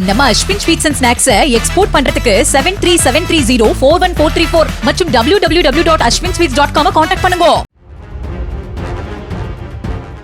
நம்ம Ashwin sweets and snacks export பண்றதுக்கு 7373041434 மற்றும் www.ashwinsweets.com கான்டாக்ட் பண்ணுங்க.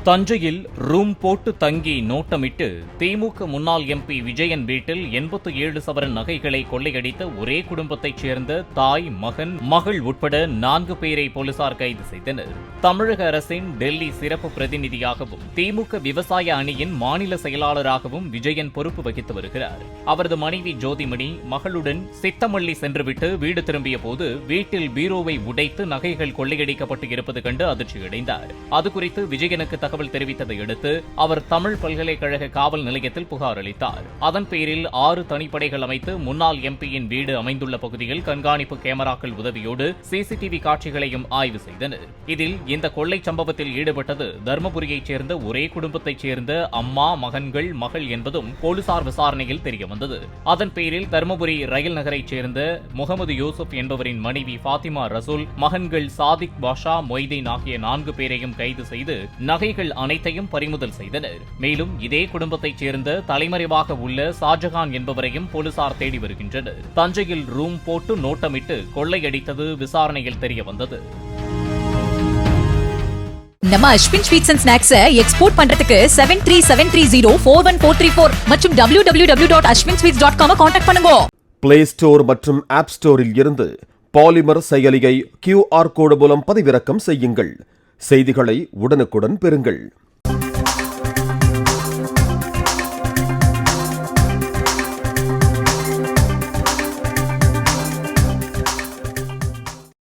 தஞ்சையில் ரூம் போட்டு தங்கி நோட்டமிட்டு திமுக முன்னாள் எம்பி விஜயன் வீட்டில் 87 சவரன் நகைகளை கொள்ளையடித்த ஒரே குடும்பத்தைச் சேர்ந்த தாய், மகன், மகள் உட்பட 4 பேரை போலீசார் கைது செய்தனர். தமிழக அரசின் டெல்லி சிறப்பு பிரதிநிதியாகவும் திமுக விவசாய அணியின் மாநில செயலாளராகவும் விஜயன் பொறுப்பு வகித்து வருகிறார். அவரது மனைவி ஜோதிமணி மகளுடன் சித்தமல்லி சென்றுவிட்டு வீடு திரும்பிய போது வீட்டில் பீரோவை உடைத்து நகைகள் கொள்ளையடிக்கப்பட்டு இருப்பது கண்டு அதிர்ச்சியடைந்தார். அதுகுறித்து விஜயனுக்கு தகவல் தெரிவித்ததை அடுத்து அவர் தமிழ் பல்கலைக்கழக காவல் நிலையத்தில் புகார் அளித்தார். அதன் பேரில் 6 தனிப்படைகள் அமைத்து முன்னாள் எம்பியின் வீடு அமைந்துள்ள பகுதியில் கண்காணிப்பு கேமராக்கள் உதவியோடு சிசிடிவி காட்சிகளையும் ஆய்வு செய்தனர். இதில் இந்த கொள்ளை சம்பவத்தில் ஈடுபட்டது தர்மபுரியைச் சேர்ந்த ஒரே குடும்பத்தைச் சேர்ந்த அம்மா, மகன்கள், மகள் என்பதும் போலீசார் விசாரணையில் தெரியவந்தது. அதன் பேரில் தர்மபுரி ரயில் நகரைச் சேர்ந்த முகமது யூசுப் என்பவரின் மனைவி ஃபாத்திமா ரசூல், மகன்கள் சாதிக் பாஷா, மொய்தீன் ஆகிய 4 பேரையும் கைது செய்து நகைகள் அனைத்தையும் பறிமுதல் செய்தனர். மேலும் இதே குடும்பத்தைச் சேர்ந்த தலைமறைவாக உள்ள ஷாஜகான் என்பவரையும் போலீசார் தேடி வருகின்றனர். தஞ்சையில் ரூம் போட்டு நோட்டமிட்டு கொள்ளையடித்தது விசாரணையில் தெரியவந்தது. நம்ம Ashwin sweets and snacks export பண்றதுக்கு 7373041434 மற்றும் www.ashwinsweets.com கான்டாக்ட் பண்ணுங்க. பிளே ஸ்டோர் மற்றும் ஆப் ஸ்டோரில் இருந்து பாலிமர் செயலியை QR கோடு மூலம் பதிவிறக்கம் செய்யுங்கள். செய்திகளை உடனுக்குடன் பெறுங்கள்.